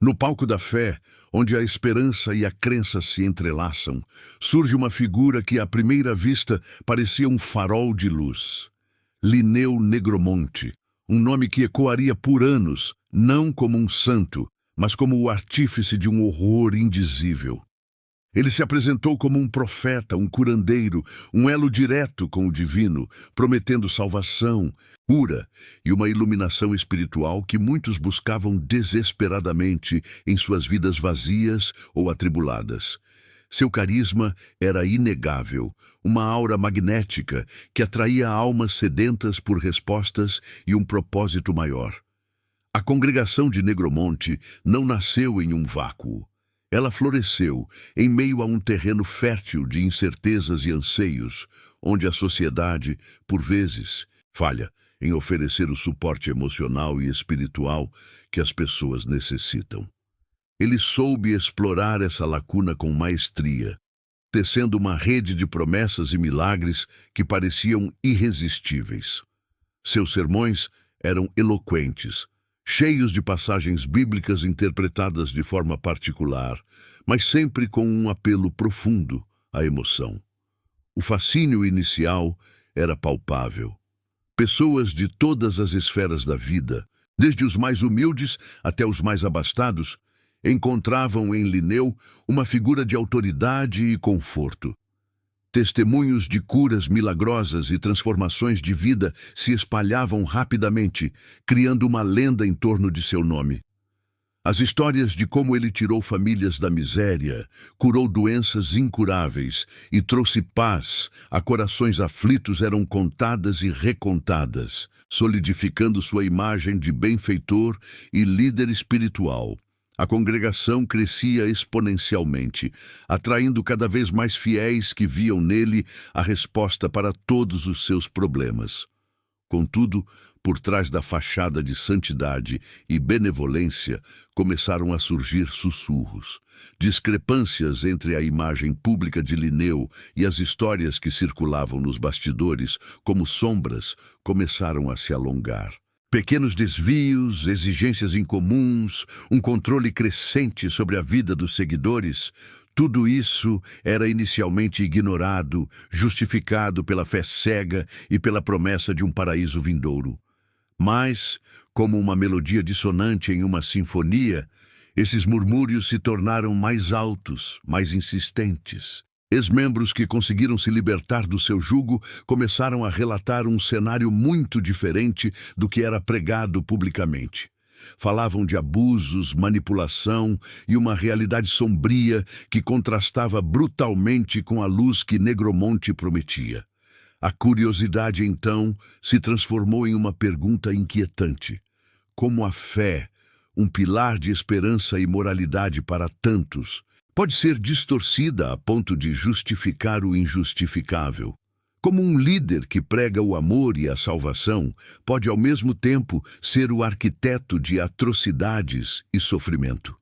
No palco da fé, onde a esperança e a crença se entrelaçam, surge uma figura que à primeira vista parecia um farol de luz. Linneu Negromonte, um nome que ecoaria por anos, não como um santo, mas como o artífice de um horror indizível. Ele se apresentou como um profeta, um curandeiro, um elo direto com o divino, prometendo salvação, cura e uma iluminação espiritual que muitos buscavam desesperadamente em suas vidas vazias ou atribuladas. Seu carisma era inegável, uma aura magnética que atraía almas sedentas por respostas e um propósito maior. A congregação de Negromonte não nasceu em um vácuo. Ela floresceu em meio a um terreno fértil de incertezas e anseios, onde a sociedade, por vezes, falha em oferecer o suporte emocional e espiritual que as pessoas necessitam. Ele soube explorar essa lacuna com maestria, tecendo uma rede de promessas e milagres que pareciam irresistíveis. Seus sermões eram eloquentes, cheios de passagens bíblicas interpretadas de forma particular, mas sempre com um apelo profundo à emoção. O fascínio inicial era palpável. Pessoas de todas as esferas da vida, desde os mais humildes até os mais abastados, encontravam em Linneu uma figura de autoridade e conforto. Testemunhos de curas milagrosas e transformações de vida se espalhavam rapidamente, criando uma lenda em torno de seu nome. As histórias de como ele tirou famílias da miséria, curou doenças incuráveis e trouxe paz a corações aflitos eram contadas e recontadas, solidificando sua imagem de benfeitor e líder espiritual. A congregação crescia exponencialmente, atraindo cada vez mais fiéis que viam nele a resposta para todos os seus problemas. Contudo, por trás da fachada de santidade e benevolência, começaram a surgir sussurros, discrepâncias entre a imagem pública de Linneu e as histórias que circulavam nos bastidores, como sombras, começaram a se alongar. Pequenos desvios, exigências incomuns, um controle crescente sobre a vida dos seguidores, tudo isso era inicialmente ignorado, justificado pela fé cega e pela promessa de um paraíso vindouro. Mas, como uma melodia dissonante em uma sinfonia, esses murmúrios se tornaram mais altos, mais insistentes. Ex-membros que conseguiram se libertar do seu jugo começaram a relatar um cenário muito diferente do que era pregado publicamente. Falavam de abusos, manipulação e uma realidade sombria que contrastava brutalmente com a luz que Negromonte prometia. A curiosidade, então, se transformou em uma pergunta inquietante. Como a fé, um pilar de esperança e moralidade para tantos, pode ser distorcida a ponto de justificar o injustificável? Como um líder que prega o amor e a salvação pode ao mesmo tempo ser o arquiteto de atrocidades e sofrimento?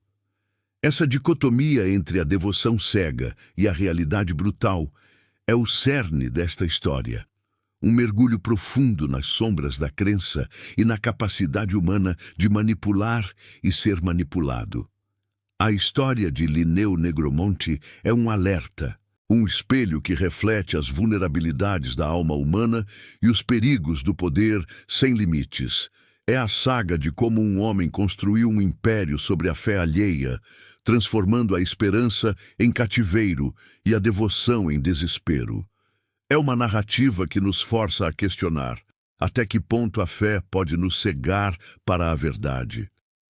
Essa dicotomia entre a devoção cega e a realidade brutal é o cerne desta história. Um mergulho profundo nas sombras da crença e na capacidade humana de manipular e ser manipulado. A história de Linneu Negromonte é um alerta, um espelho que reflete as vulnerabilidades da alma humana e os perigos do poder sem limites. É a saga de como um homem construiu um império sobre a fé alheia, transformando a esperança em cativeiro e a devoção em desespero. É uma narrativa que nos força a questionar até que ponto a fé pode nos cegar para a verdade.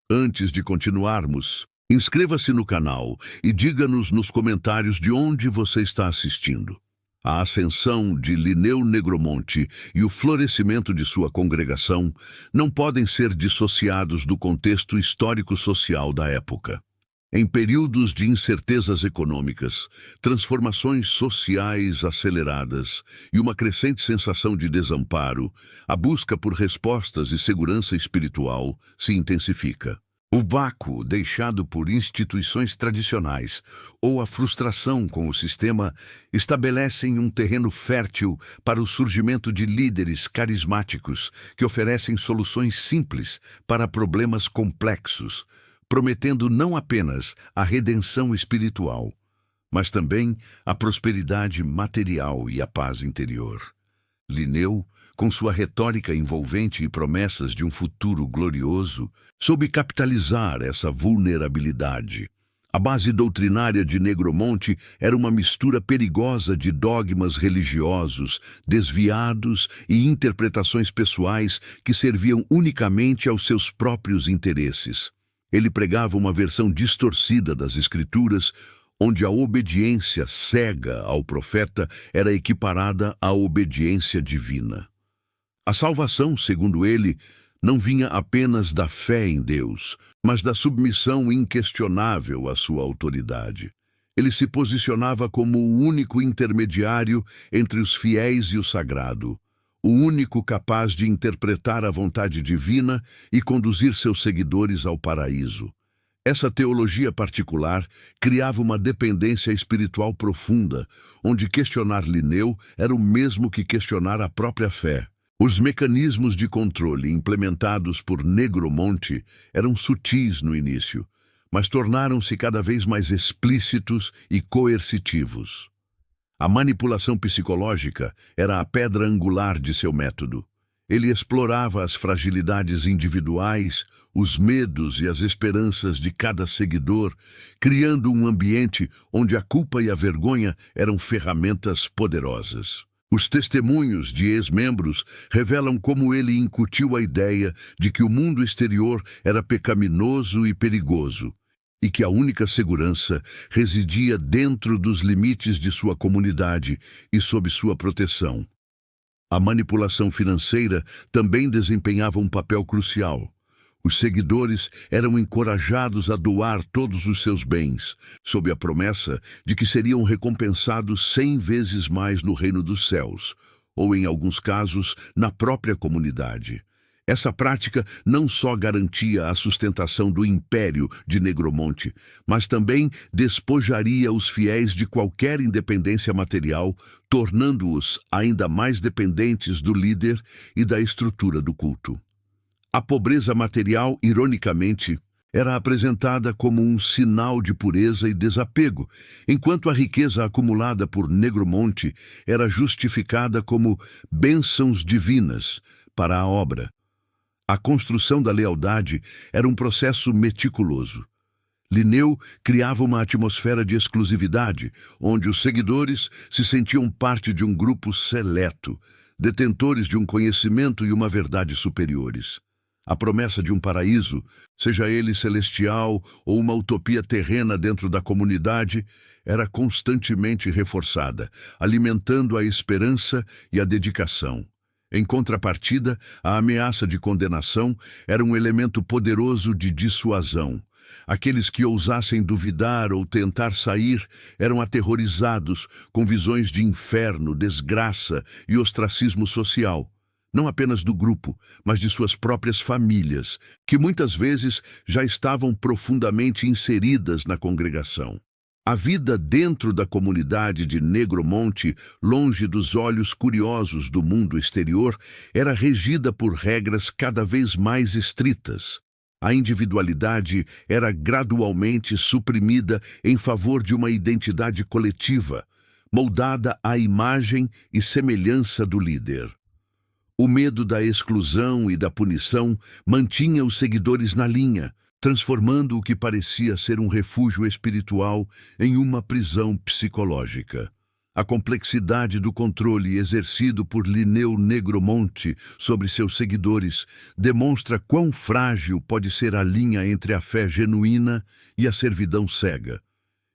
Antes de continuarmos, inscreva-se no canal e diga-nos nos comentários de onde você está assistindo. A ascensão de Linneu Negromonte e o florescimento de sua congregação não podem ser dissociados do contexto histórico-social da época. Em períodos de incertezas econômicas, transformações sociais aceleradas e uma crescente sensação de desamparo, a busca por respostas e segurança espiritual se intensifica. O vácuo deixado por instituições tradicionais ou a frustração com o sistema estabelecem um terreno fértil para o surgimento de líderes carismáticos que oferecem soluções simples para problemas complexos, prometendo não apenas a redenção espiritual, mas também a prosperidade material e a paz interior. Linneu, com sua retórica envolvente e promessas de um futuro glorioso, soube capitalizar essa vulnerabilidade. A base doutrinária de Negromonte era uma mistura perigosa de dogmas religiosos, desviados e interpretações pessoais que serviam unicamente aos seus próprios interesses. Ele pregava uma versão distorcida das Escrituras, onde a obediência cega ao profeta era equiparada à obediência divina. A salvação, segundo ele, não vinha apenas da fé em Deus, mas da submissão inquestionável à sua autoridade. Ele se posicionava como o único intermediário entre os fiéis e o sagrado, o único capaz de interpretar a vontade divina e conduzir seus seguidores ao paraíso. Essa teologia particular criava uma dependência espiritual profunda, onde questionar Linneu era o mesmo que questionar a própria fé. Os mecanismos de controle implementados por Negromonte eram sutis no início, mas tornaram-se cada vez mais explícitos e coercitivos. A manipulação psicológica era a pedra angular de seu método. Ele explorava as fragilidades individuais, os medos e as esperanças de cada seguidor, criando um ambiente onde a culpa e a vergonha eram ferramentas poderosas. Os testemunhos de ex-membros revelam como ele incutiu a ideia de que o mundo exterior era pecaminoso e perigoso, e que a única segurança residia dentro dos limites de sua comunidade e sob sua proteção. A manipulação financeira também desempenhava um papel crucial. Os seguidores eram encorajados a doar todos os seus bens, sob a promessa de que seriam recompensados 100 vezes mais no reino dos céus, ou, em alguns casos, na própria comunidade. Essa prática não só garantia a sustentação do império de Negromonte, mas também despojaria os fiéis de qualquer independência material, tornando-os ainda mais dependentes do líder e da estrutura do culto. A pobreza material, ironicamente, era apresentada como um sinal de pureza e desapego, enquanto a riqueza acumulada por Negromonte era justificada como bênçãos divinas para a obra. A construção da lealdade era um processo meticuloso. Linneu criava uma atmosfera de exclusividade, onde os seguidores se sentiam parte de um grupo seleto, detentores de um conhecimento e uma verdade superiores. A promessa de um paraíso, seja ele celestial ou uma utopia terrena dentro da comunidade, era constantemente reforçada, alimentando a esperança e a dedicação. Em contrapartida, a ameaça de condenação era um elemento poderoso de dissuasão. Aqueles que ousassem duvidar ou tentar sair eram aterrorizados com visões de inferno, desgraça e ostracismo social. Não apenas do grupo, mas de suas próprias famílias, que muitas vezes já estavam profundamente inseridas na congregação. A vida dentro da comunidade de Negromonte, longe dos olhos curiosos do mundo exterior, era regida por regras cada vez mais estritas. A individualidade era gradualmente suprimida em favor de uma identidade coletiva, moldada à imagem e semelhança do líder. O medo da exclusão e da punição mantinha os seguidores na linha, transformando o que parecia ser um refúgio espiritual em uma prisão psicológica. A complexidade do controle exercido por Linneu Negromonte sobre seus seguidores demonstra quão frágil pode ser a linha entre a fé genuína e a servidão cega,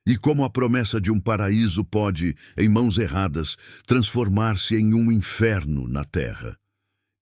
e como a promessa de um paraíso pode, em mãos erradas, transformar-se em um inferno na terra.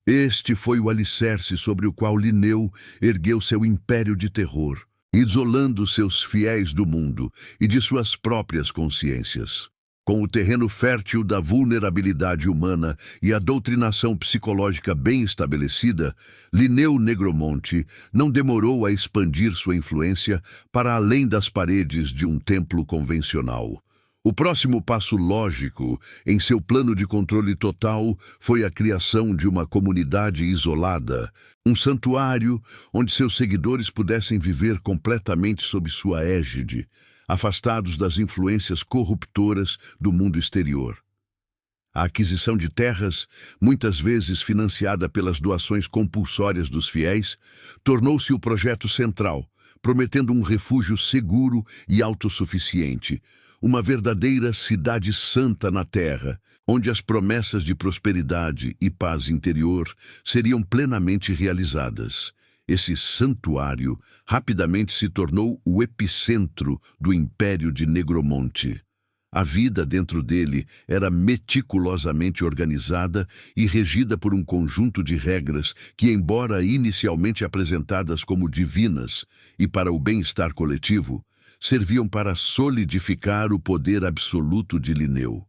Este foi o alicerce sobre o qual Linneu ergueu seu império de terror, isolando seus fiéis do mundo e de suas próprias consciências. Com o terreno fértil da vulnerabilidade humana e a doutrinação psicológica bem estabelecida, Linneu Negromonte não demorou a expandir sua influência para além das paredes de um templo convencional. O próximo passo lógico em seu plano de controle total foi a criação de uma comunidade isolada, um santuário onde seus seguidores pudessem viver completamente sob sua égide, afastados das influências corruptoras do mundo exterior. A aquisição de terras, muitas vezes financiada pelas doações compulsórias dos fiéis, tornou-se o projeto central, prometendo um refúgio seguro e autossuficiente, uma verdadeira cidade santa na terra, onde as promessas de prosperidade e paz interior seriam plenamente realizadas. Esse santuário rapidamente se tornou o epicentro do Império de Negromonte. A vida dentro dele era meticulosamente organizada e regida por um conjunto de regras que, embora inicialmente apresentadas como divinas e para o bem-estar coletivo, serviam para solidificar o poder absoluto de Linneu.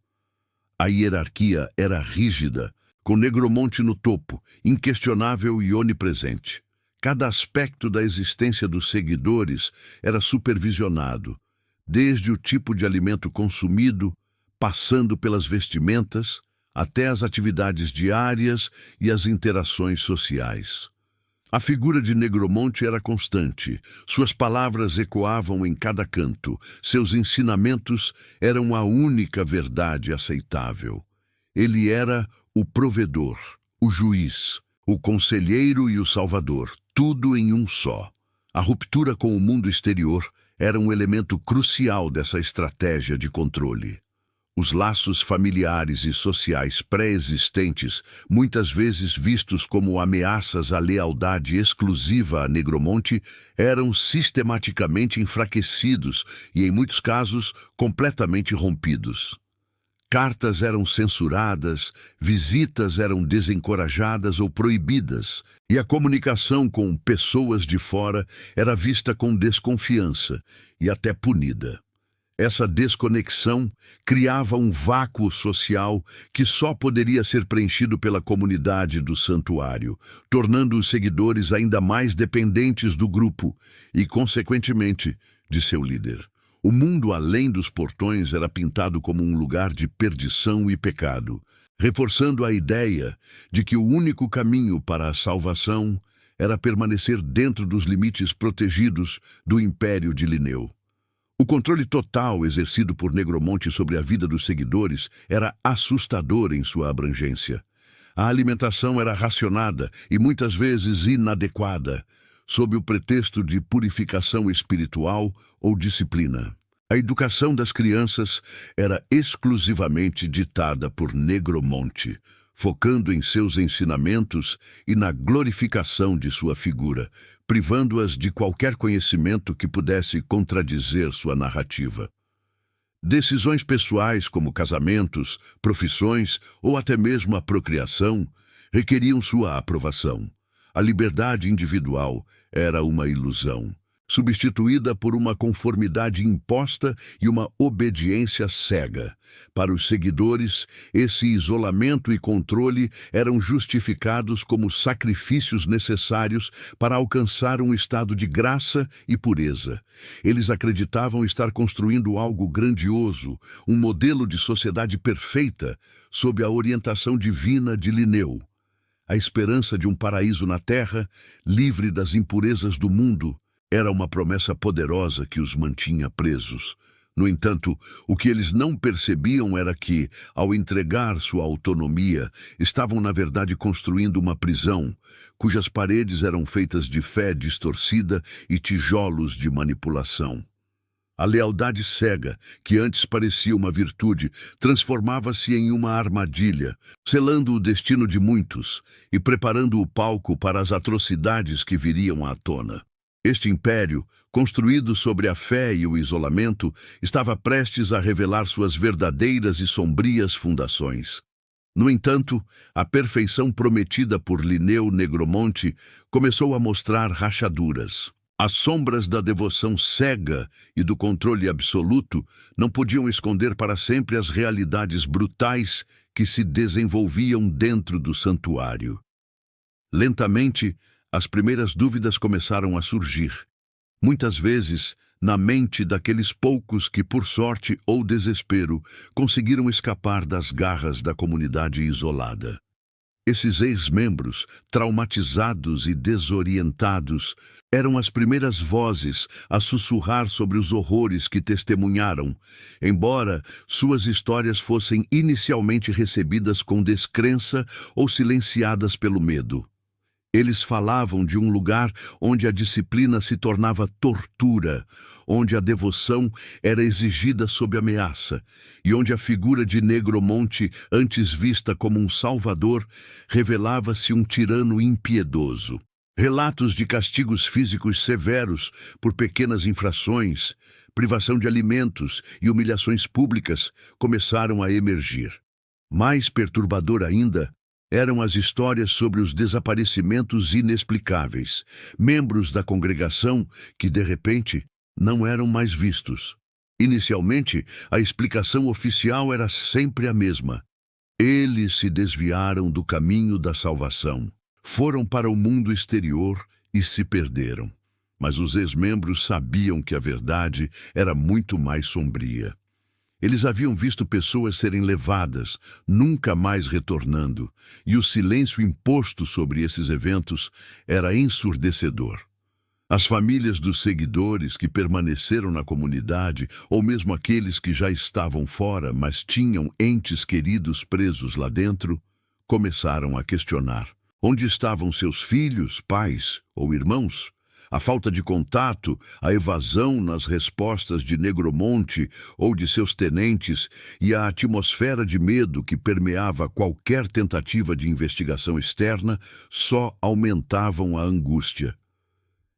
A hierarquia era rígida, com Negromonte no topo, inquestionável e onipresente. Cada aspecto da existência dos seguidores era supervisionado, desde o tipo de alimento consumido, passando pelas vestimentas, até as atividades diárias e as interações sociais. A figura de Negromonte era constante, suas palavras ecoavam em cada canto, seus ensinamentos eram a única verdade aceitável. Ele era o provedor, o juiz, o conselheiro e o salvador, tudo em um só. A ruptura com o mundo exterior era um elemento crucial dessa estratégia de controle. Os laços familiares e sociais pré-existentes, muitas vezes vistos como ameaças à lealdade exclusiva a Negromonte, eram sistematicamente enfraquecidos e, em muitos casos, completamente rompidos. Cartas eram censuradas, visitas eram desencorajadas ou proibidas, e a comunicação com pessoas de fora era vista com desconfiança e até punida. Essa desconexão criava um vácuo social que só poderia ser preenchido pela comunidade do santuário, tornando os seguidores ainda mais dependentes do grupo e, consequentemente, de seu líder. O mundo além dos portões era pintado como um lugar de perdição e pecado, reforçando a ideia de que o único caminho para a salvação era permanecer dentro dos limites protegidos do Império de Linneu. O controle total exercido por Negromonte sobre a vida dos seguidores era assustador em sua abrangência. A alimentação era racionada e muitas vezes inadequada, sob o pretexto de purificação espiritual ou disciplina. A educação das crianças era exclusivamente ditada por Negromonte, focando em seus ensinamentos e na glorificação de sua figura, privando-as de qualquer conhecimento que pudesse contradizer sua narrativa. Decisões pessoais como casamentos, profissões ou até mesmo a procriação requeriam sua aprovação. A liberdade individual era uma ilusão, substituída por uma conformidade imposta e uma obediência cega. Para os seguidores, esse isolamento e controle eram justificados como sacrifícios necessários para alcançar um estado de graça e pureza. Eles acreditavam estar construindo algo grandioso, um modelo de sociedade perfeita, sob a orientação divina de Linneu. A esperança de um paraíso na terra, livre das impurezas do mundo, era uma promessa poderosa que os mantinha presos. No entanto, o que eles não percebiam era que, ao entregar sua autonomia, estavam na verdade construindo uma prisão, cujas paredes eram feitas de fé distorcida e tijolos de manipulação. A lealdade cega, que antes parecia uma virtude, transformava-se em uma armadilha, selando o destino de muitos e preparando o palco para as atrocidades que viriam à tona. Este império, construído sobre a fé e o isolamento, estava prestes a revelar suas verdadeiras e sombrias fundações. No entanto, a perfeição prometida por Linneu Negromonte começou a mostrar rachaduras. As sombras da devoção cega e do controle absoluto não podiam esconder para sempre as realidades brutais que se desenvolviam dentro do santuário. Lentamente, as primeiras dúvidas começaram a surgir. Muitas vezes, na mente daqueles poucos que, por sorte ou desespero, conseguiram escapar das garras da comunidade isolada. Esses ex-membros, traumatizados e desorientados, eram as primeiras vozes a sussurrar sobre os horrores que testemunharam, embora suas histórias fossem inicialmente recebidas com descrença ou silenciadas pelo medo. Eles falavam de um lugar onde a disciplina se tornava tortura, onde a devoção era exigida sob ameaça e onde a figura de Negromonte, antes vista como um salvador, revelava-se um tirano impiedoso. Relatos de castigos físicos severos por pequenas infrações, privação de alimentos e humilhações públicas começaram a emergir. Mais perturbador ainda, eram as histórias sobre os desaparecimentos inexplicáveis, membros da congregação que, de repente, não eram mais vistos. Inicialmente, a explicação oficial era sempre a mesma. Eles se desviaram do caminho da salvação, foram para o mundo exterior e se perderam. Mas os ex-membros sabiam que a verdade era muito mais sombria. Eles haviam visto pessoas serem levadas, nunca mais retornando, e o silêncio imposto sobre esses eventos era ensurdecedor. As famílias dos seguidores que permaneceram na comunidade, ou mesmo aqueles que já estavam fora, mas tinham entes queridos presos lá dentro, começaram a questionar: onde estavam seus filhos, pais ou irmãos? A falta de contato, a evasão nas respostas de Negromonte ou de seus tenentes e a atmosfera de medo que permeava qualquer tentativa de investigação externa só aumentavam a angústia.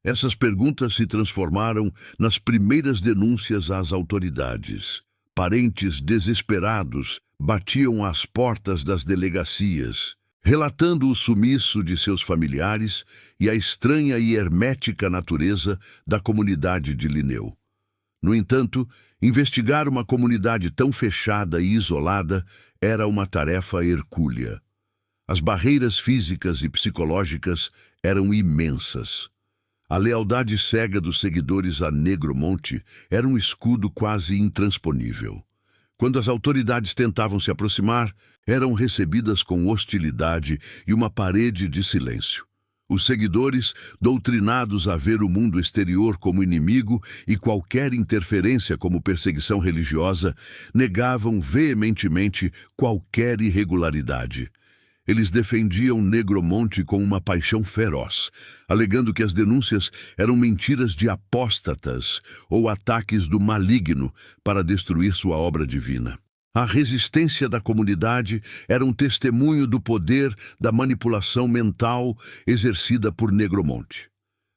Essas perguntas se transformaram nas primeiras denúncias às autoridades. Parentes desesperados batiam às portas das delegacias, relatando o sumiço de seus familiares e a estranha e hermética natureza da comunidade de Lineu. No entanto, investigar uma comunidade tão fechada e isolada era uma tarefa hercúlea. As barreiras físicas e psicológicas eram imensas. A lealdade cega dos seguidores a Negromonte era um escudo quase intransponível. Quando as autoridades tentavam se aproximar, eram recebidas com hostilidade e uma parede de silêncio. Os seguidores, doutrinados a ver o mundo exterior como inimigo e qualquer interferência como perseguição religiosa, negavam veementemente qualquer irregularidade. Eles defendiam Negromonte com uma paixão feroz, alegando que as denúncias eram mentiras de apóstatas ou ataques do maligno para destruir sua obra divina. A resistência da comunidade era um testemunho do poder da manipulação mental exercida por Negromonte.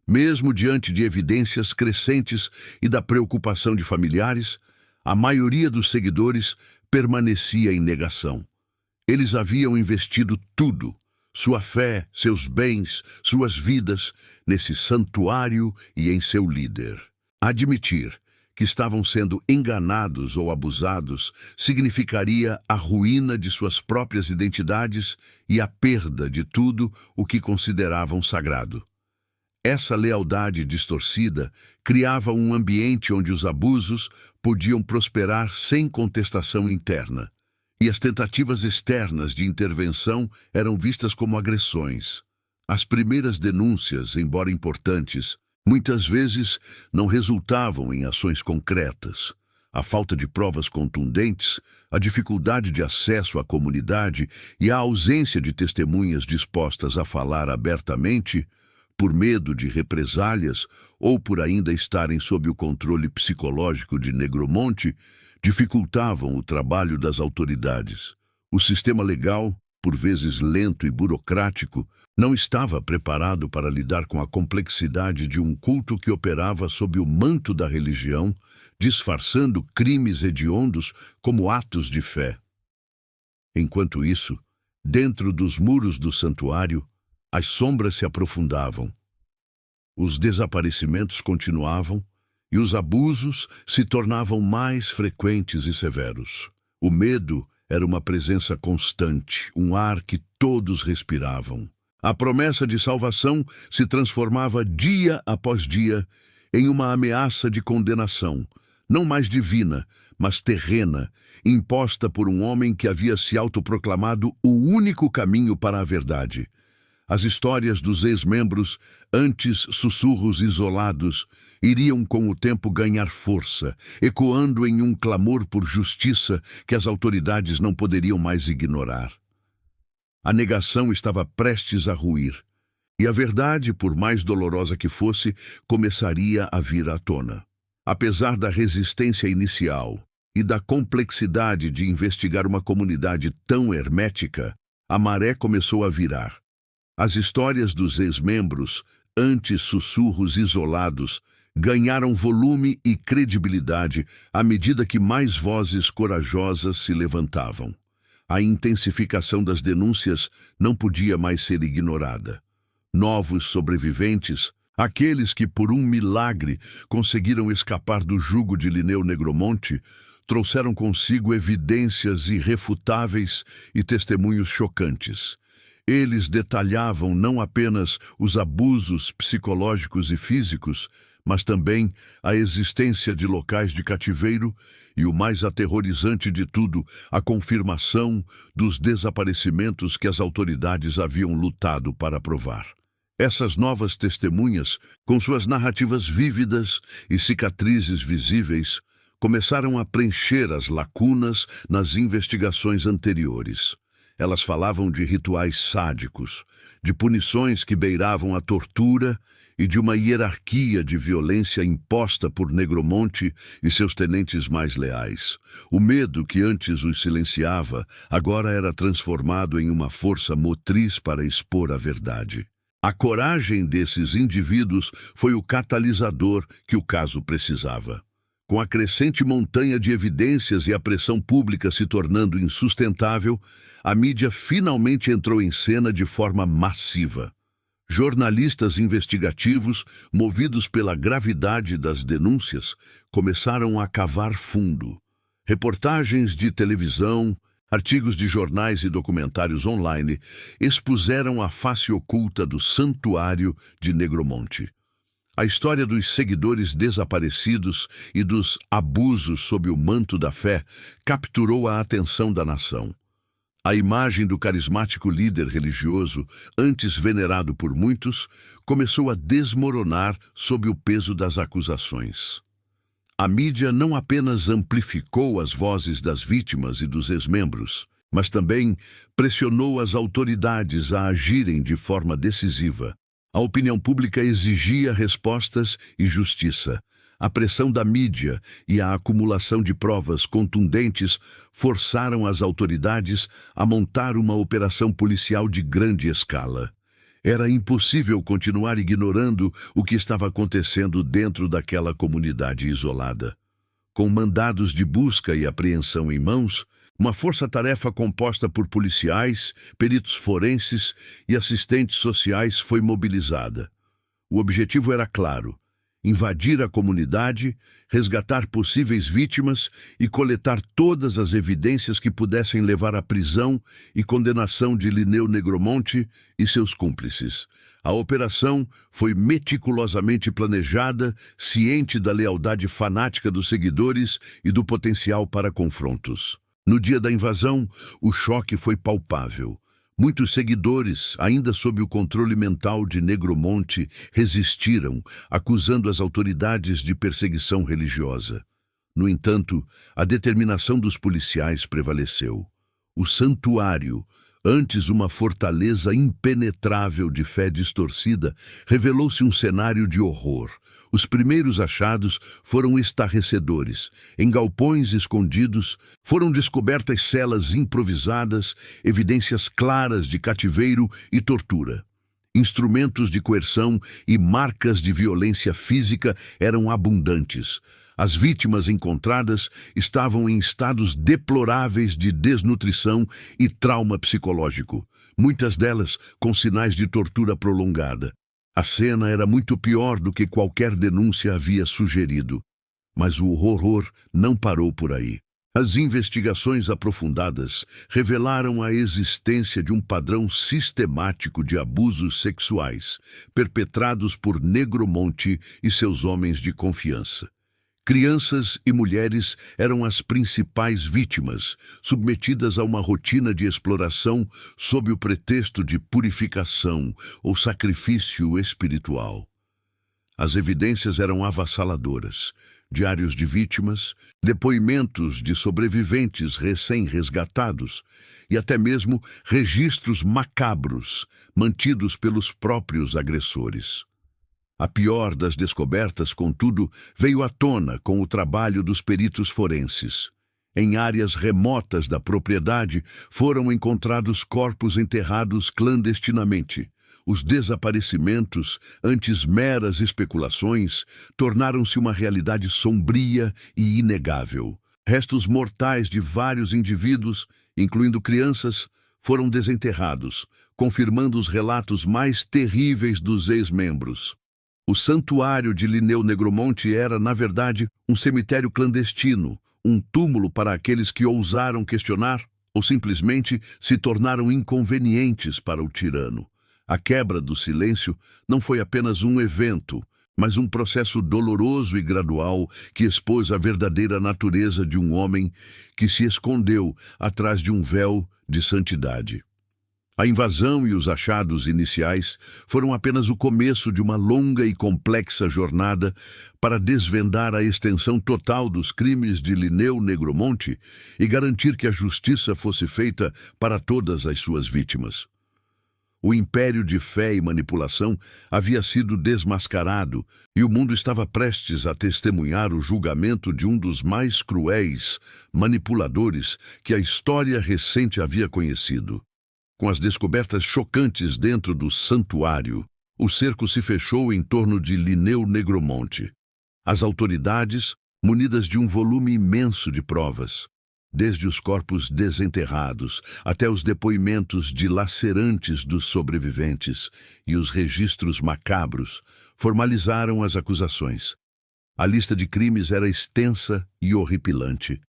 Mesmo diante de evidências crescentes e da preocupação de familiares, a maioria dos seguidores permanecia em negação. Eles haviam investido tudo, sua fé, seus bens, suas vidas, nesse santuário e em seu líder. Admitir que estavam sendo enganados ou abusados significaria a ruína de suas próprias identidades e a perda de tudo o que consideravam sagrado. Essa lealdade distorcida criava um ambiente onde os abusos podiam prosperar sem contestação interna, e as tentativas externas de intervenção eram vistas como agressões. As primeiras denúncias, embora importantes, muitas vezes não resultavam em ações concretas. A falta de provas contundentes, a dificuldade de acesso à comunidade e a ausência de testemunhas dispostas a falar abertamente, por medo de represálias ou por ainda estarem sob o controle psicológico de Negromonte, dificultavam o trabalho das autoridades. O sistema legal, por vezes lento e burocrático, não estava preparado para lidar com a complexidade de um culto que operava sob o manto da religião, disfarçando crimes hediondos como atos de fé. Enquanto isso, dentro dos muros do santuário, as sombras se aprofundavam. Os desaparecimentos continuavam e os abusos se tornavam mais frequentes e severos. O medo era uma presença constante, um ar que todos respiravam. A promessa de salvação se transformava dia após dia em uma ameaça de condenação, não mais divina, mas terrena, imposta por um homem que havia se autoproclamado o único caminho para a verdade. As histórias dos ex-membros, antes sussurros isolados, iriam com o tempo ganhar força, ecoando em um clamor por justiça que as autoridades não poderiam mais ignorar. A negação estava prestes a ruir, e a verdade, por mais dolorosa que fosse, começaria a vir à tona. Apesar da resistência inicial e da complexidade de investigar uma comunidade tão hermética, a maré começou a virar. As histórias dos ex-membros, antes sussurros isolados, ganharam volume e credibilidade à medida que mais vozes corajosas se levantavam. A intensificação das denúncias não podia mais ser ignorada. Novos sobreviventes, aqueles que por um milagre conseguiram escapar do jugo de Linneu Negromonte, trouxeram consigo evidências irrefutáveis e testemunhos chocantes. Eles detalhavam não apenas os abusos psicológicos e físicos, mas também a existência de locais de cativeiro e, o mais aterrorizante de tudo, a confirmação dos desaparecimentos que as autoridades haviam lutado para provar. Essas novas testemunhas, com suas narrativas vívidas e cicatrizes visíveis, começaram a preencher as lacunas nas investigações anteriores. Elas falavam de rituais sádicos, de punições que beiravam a tortura e de uma hierarquia de violência imposta por Negromonte e seus tenentes mais leais. O medo que antes os silenciava agora era transformado em uma força motriz para expor a verdade. A coragem desses indivíduos foi o catalisador que o caso precisava. Com a crescente montanha de evidências e a pressão pública se tornando insustentável, a mídia finalmente entrou em cena de forma massiva. Jornalistas investigativos, movidos pela gravidade das denúncias, começaram a cavar fundo. Reportagens de televisão, artigos de jornais e documentários online expuseram a face oculta do santuário de Negromonte. A história dos seguidores desaparecidos e dos abusos sob o manto da fé capturou a atenção da nação. A imagem do carismático líder religioso, antes venerado por muitos, começou a desmoronar sob o peso das acusações. A mídia não apenas amplificou as vozes das vítimas e dos ex-membros, mas também pressionou as autoridades a agirem de forma decisiva. A opinião pública exigia respostas e justiça. A pressão da mídia e a acumulação de provas contundentes forçaram as autoridades a montar uma operação policial de grande escala. Era impossível continuar ignorando o que estava acontecendo dentro daquela comunidade isolada. Com mandados de busca e apreensão em mãos, uma força-tarefa composta por policiais, peritos forenses e assistentes sociais foi mobilizada. O objetivo era claro: invadir a comunidade, resgatar possíveis vítimas e coletar todas as evidências que pudessem levar à prisão e condenação de Linneu Negromonte e seus cúmplices. A operação foi meticulosamente planejada, ciente da lealdade fanática dos seguidores e do potencial para confrontos. No dia da invasão, o choque foi palpável. Muitos seguidores, ainda sob o controle mental de Negromonte, resistiram, acusando as autoridades de perseguição religiosa. No entanto, a determinação dos policiais prevaleceu. O santuário, antes uma fortaleza impenetrável de fé distorcida, revelou-se um cenário de horror. Os primeiros achados foram estarrecedores. Em galpões escondidos, foram descobertas celas improvisadas, evidências claras de cativeiro e tortura. Instrumentos de coerção e marcas de violência física eram abundantes. As vítimas encontradas estavam em estados deploráveis de desnutrição e trauma psicológico, muitas delas com sinais de tortura prolongada. A cena era muito pior do que qualquer denúncia havia sugerido. Mas o horror não parou por aí. As investigações aprofundadas revelaram a existência de um padrão sistemático de abusos sexuais perpetrados por Negromonte e seus homens de confiança. Crianças e mulheres eram as principais vítimas, submetidas a uma rotina de exploração sob o pretexto de purificação ou sacrifício espiritual. As evidências eram avassaladoras. Diários de vítimas, depoimentos de sobreviventes recém-resgatados e até mesmo registros macabros mantidos pelos próprios agressores. A pior das descobertas, contudo, veio à tona com o trabalho dos peritos forenses. Em áreas remotas da propriedade foram encontrados corpos enterrados clandestinamente. Os desaparecimentos, antes meras especulações, tornaram-se uma realidade sombria e inegável. Restos mortais de vários indivíduos, incluindo crianças, foram desenterrados, confirmando os relatos mais terríveis dos ex-membros. O santuário de Linneu Negromonte era, na verdade, um cemitério clandestino, um túmulo para aqueles que ousaram questionar ou simplesmente se tornaram inconvenientes para o tirano. A quebra do silêncio não foi apenas um evento, mas um processo doloroso e gradual que expôs a verdadeira natureza de um homem que se escondeu atrás de um véu de santidade. A invasão e os achados iniciais foram apenas o começo de uma longa e complexa jornada para desvendar a extensão total dos crimes de Linneu Negromonte e garantir que a justiça fosse feita para todas as suas vítimas. O império de fé e manipulação havia sido desmascarado e o mundo estava prestes a testemunhar o julgamento de um dos mais cruéis manipuladores que a história recente havia conhecido. Com as descobertas chocantes dentro do santuário, o cerco se fechou em torno de Linneu Negromonte. As autoridades, munidas de um volume imenso de provas, desde os corpos desenterrados até os depoimentos dilacerantes dos sobreviventes e os registros macabros, formalizaram as acusações. A lista de crimes era extensa e horripilante,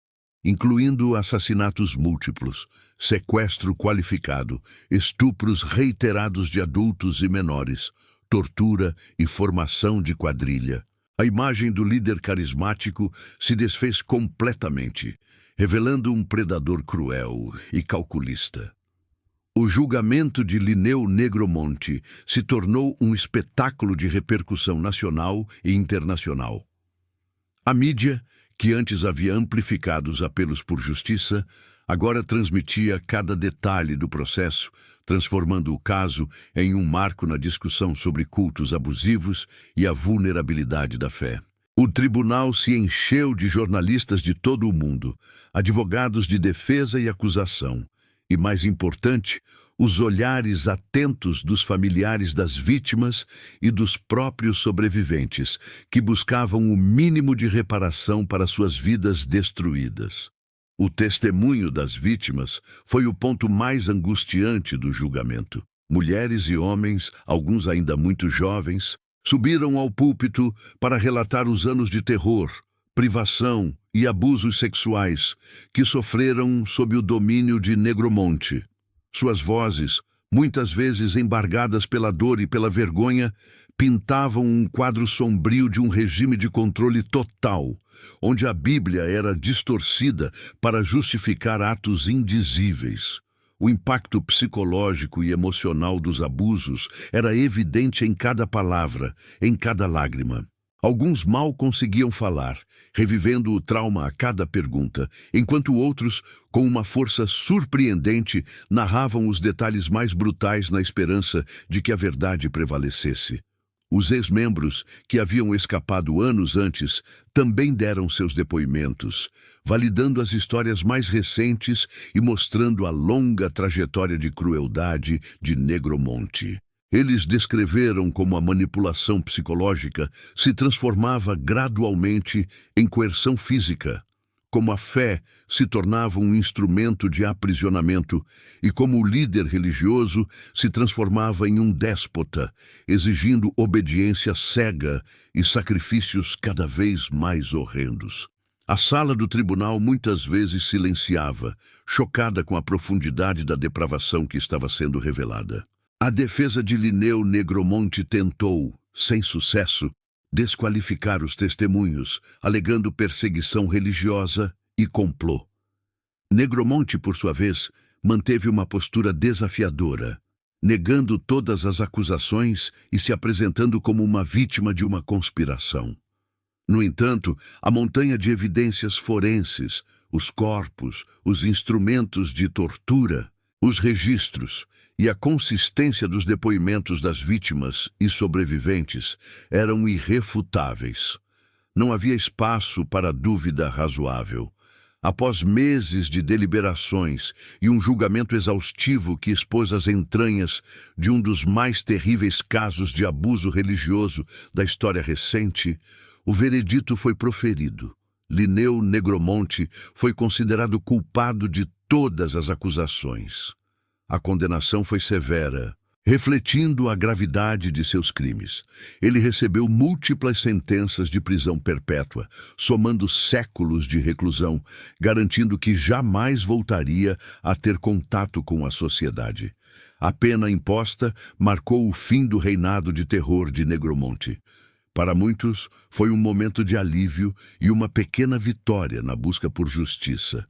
incluindo assassinatos múltiplos, sequestro qualificado, estupros reiterados de adultos e menores, tortura e formação de quadrilha. A imagem do líder carismático se desfez completamente, revelando um predador cruel e calculista. O julgamento de Linneu Negromonte se tornou um espetáculo de repercussão nacional e internacional. A mídia, que antes havia amplificado os apelos por justiça, agora transmitia cada detalhe do processo, transformando o caso em um marco na discussão sobre cultos abusivos e a vulnerabilidade da fé. O tribunal se encheu de jornalistas de todo o mundo, advogados de defesa e acusação, e, mais importante, os olhares atentos dos familiares das vítimas e dos próprios sobreviventes, que buscavam o mínimo de reparação para suas vidas destruídas. O testemunho das vítimas foi o ponto mais angustiante do julgamento. Mulheres e homens, alguns ainda muito jovens, subiram ao púlpito para relatar os anos de terror, privação e abusos sexuais que sofreram sob o domínio de Negromonte. Suas vozes, muitas vezes embargadas pela dor e pela vergonha, pintavam um quadro sombrio de um regime de controle total, onde a Bíblia era distorcida para justificar atos indizíveis. O impacto psicológico e emocional dos abusos era evidente em cada palavra, em cada lágrima. Alguns mal conseguiam falar, revivendo o trauma a cada pergunta, enquanto outros, com uma força surpreendente, narravam os detalhes mais brutais na esperança de que a verdade prevalecesse. Os ex-membros, que haviam escapado anos antes, também deram seus depoimentos, validando as histórias mais recentes e mostrando a longa trajetória de crueldade de Negromonte. Eles descreveram como a manipulação psicológica se transformava gradualmente em coerção física, como a fé se tornava um instrumento de aprisionamento e como o líder religioso se transformava em um déspota, exigindo obediência cega e sacrifícios cada vez mais horrendos. A sala do tribunal muitas vezes silenciava, chocada com a profundidade da depravação que estava sendo revelada. A defesa de Linneu Negromonte tentou, sem sucesso, desqualificar os testemunhos, alegando perseguição religiosa e complô. Negromonte, por sua vez, manteve uma postura desafiadora, negando todas as acusações e se apresentando como uma vítima de uma conspiração. No entanto, a montanha de evidências forenses, os corpos, os instrumentos de tortura, os registros e a consistência dos depoimentos das vítimas e sobreviventes eram irrefutáveis. Não havia espaço para dúvida razoável. Após meses de deliberações e um julgamento exaustivo que expôs as entranhas de um dos mais terríveis casos de abuso religioso da história recente, o veredito foi proferido. Linneu Negromonte foi considerado culpado de todas as acusações. A condenação foi severa, refletindo a gravidade de seus crimes. Ele recebeu múltiplas sentenças de prisão perpétua, somando séculos de reclusão, garantindo que jamais voltaria a ter contato com a sociedade. A pena imposta marcou o fim do reinado de terror de Negromonte. Para muitos, foi um momento de alívio e uma pequena vitória na busca por justiça.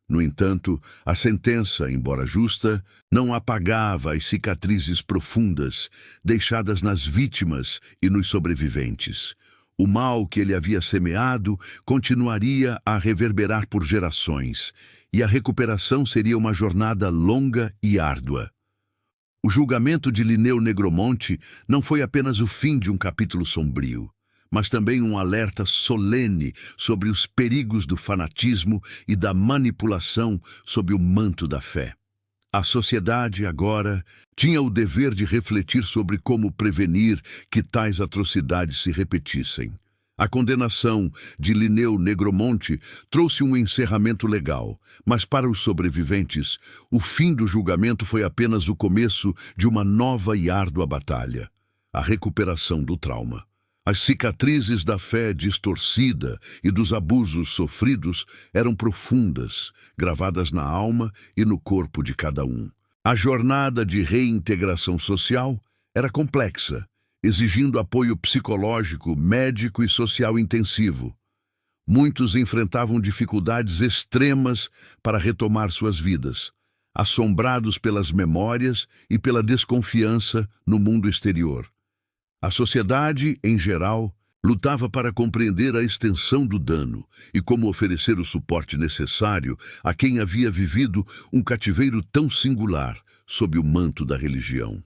No entanto, a sentença, embora justa, não apagava as cicatrizes profundas deixadas nas vítimas e nos sobreviventes. O mal que ele havia semeado continuaria a reverberar por gerações, e a recuperação seria uma jornada longa e árdua. O julgamento de Linneu Negromonte não foi apenas o fim de um capítulo sombrio, mas também um alerta solene sobre os perigos do fanatismo e da manipulação sob o manto da fé. A sociedade, agora, tinha o dever de refletir sobre como prevenir que tais atrocidades se repetissem. A condenação de Linneu Negromonte trouxe um encerramento legal, mas para os sobreviventes, o fim do julgamento foi apenas o começo de uma nova e árdua batalha, a recuperação do trauma. As cicatrizes da fé distorcida e dos abusos sofridos eram profundas, gravadas na alma e no corpo de cada um. A jornada de reintegração social era complexa, exigindo apoio psicológico, médico e social intensivo. Muitos enfrentavam dificuldades extremas para retomar suas vidas, assombrados pelas memórias e pela desconfiança no mundo exterior. A sociedade, em geral, lutava para compreender a extensão do dano e como oferecer o suporte necessário a quem havia vivido um cativeiro tão singular sob o manto da religião.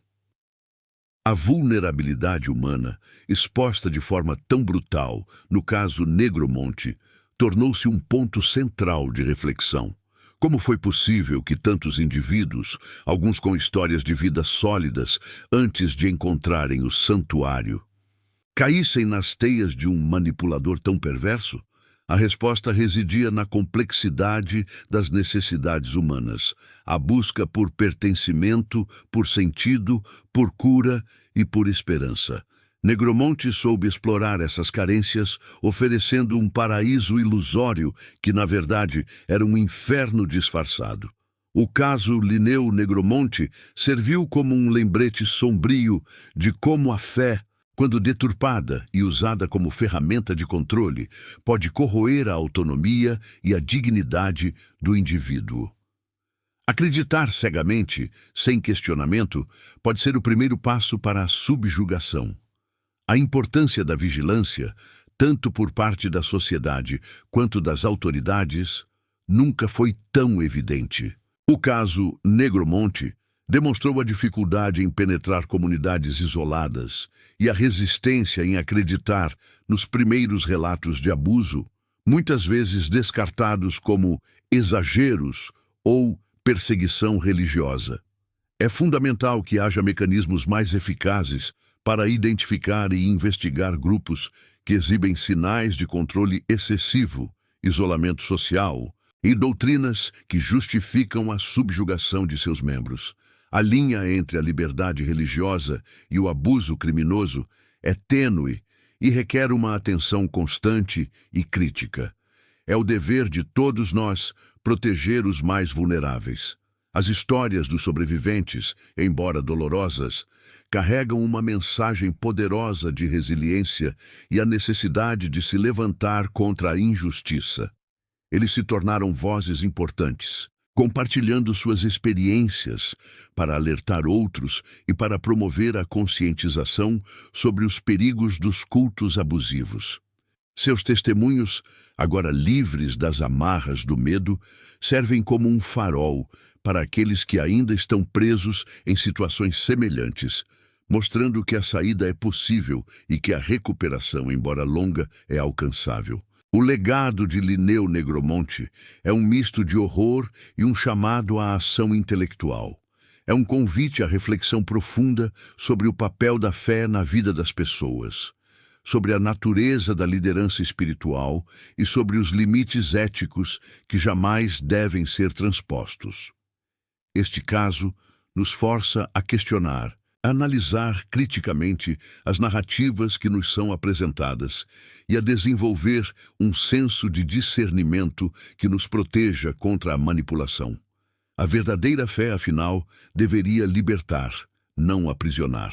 A vulnerabilidade humana, exposta de forma tão brutal, no caso Negromonte, tornou-se um ponto central de reflexão. Como foi possível que tantos indivíduos, alguns com histórias de vida sólidas, antes de encontrarem o santuário, caíssem nas teias de um manipulador tão perverso? A resposta residia na complexidade das necessidades humanas, a busca por pertencimento, por sentido, por cura e por esperança. Negromonte soube explorar essas carências, oferecendo um paraíso ilusório que, na verdade, era um inferno disfarçado. O caso Linneu Negromonte serviu como um lembrete sombrio de como a fé, quando deturpada e usada como ferramenta de controle, pode corroer a autonomia e a dignidade do indivíduo. Acreditar cegamente, sem questionamento, pode ser o primeiro passo para a subjugação. A importância da vigilância, tanto por parte da sociedade quanto das autoridades, nunca foi tão evidente. O caso Negromonte demonstrou a dificuldade em penetrar comunidades isoladas e a resistência em acreditar nos primeiros relatos de abuso, muitas vezes descartados como exageros ou perseguição religiosa. É fundamental que haja mecanismos mais eficazes para identificar e investigar grupos que exibem sinais de controle excessivo, isolamento social e doutrinas que justificam a subjugação de seus membros. A linha entre a liberdade religiosa e o abuso criminoso é tênue e requer uma atenção constante e crítica. É o dever de todos nós proteger os mais vulneráveis. As histórias dos sobreviventes, embora dolorosas, carregam uma mensagem poderosa de resiliência e a necessidade de se levantar contra a injustiça. Eles se tornaram vozes importantes, compartilhando suas experiências para alertar outros e para promover a conscientização sobre os perigos dos cultos abusivos. Seus testemunhos, agora livres das amarras do medo, servem como um farol para aqueles que ainda estão presos em situações semelhantes, mostrando que a saída é possível e que a recuperação, embora longa, é alcançável. O legado de Linneu Negromonte é um misto de horror e um chamado à ação intelectual. É um convite à reflexão profunda sobre o papel da fé na vida das pessoas, sobre a natureza da liderança espiritual e sobre os limites éticos que jamais devem ser transpostos. Este caso nos força a questionar, a analisar criticamente as narrativas que nos são apresentadas e a desenvolver um senso de discernimento que nos proteja contra a manipulação. A verdadeira fé, afinal, deveria libertar, não aprisionar.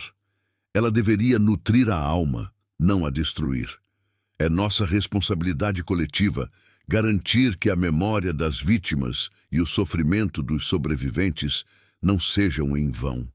Ela deveria nutrir a alma, não a destruir. É nossa responsabilidade coletiva garantir que a memória das vítimas e o sofrimento dos sobreviventes não sejam em vão.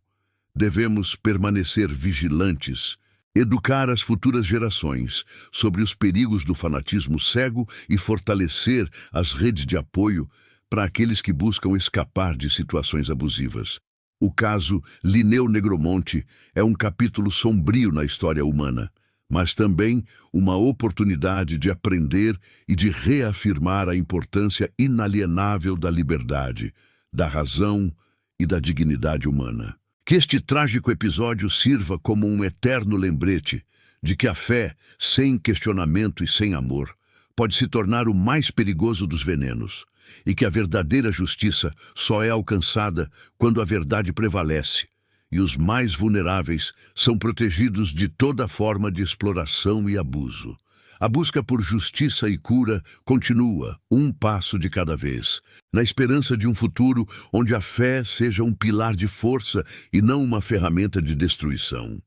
Devemos permanecer vigilantes, educar as futuras gerações sobre os perigos do fanatismo cego e fortalecer as redes de apoio para aqueles que buscam escapar de situações abusivas. O caso Linneu Negromonte é um capítulo sombrio na história humana, mas também uma oportunidade de aprender e de reafirmar a importância inalienável da liberdade, da razão e da dignidade humana. Que este trágico episódio sirva como um eterno lembrete de que a fé, sem questionamento e sem amor, pode se tornar o mais perigoso dos venenos, e que a verdadeira justiça só é alcançada quando a verdade prevalece, e os mais vulneráveis são protegidos de toda forma de exploração e abuso. A busca por justiça e cura continua, um passo de cada vez, na esperança de um futuro onde a fé seja um pilar de força e não uma ferramenta de destruição.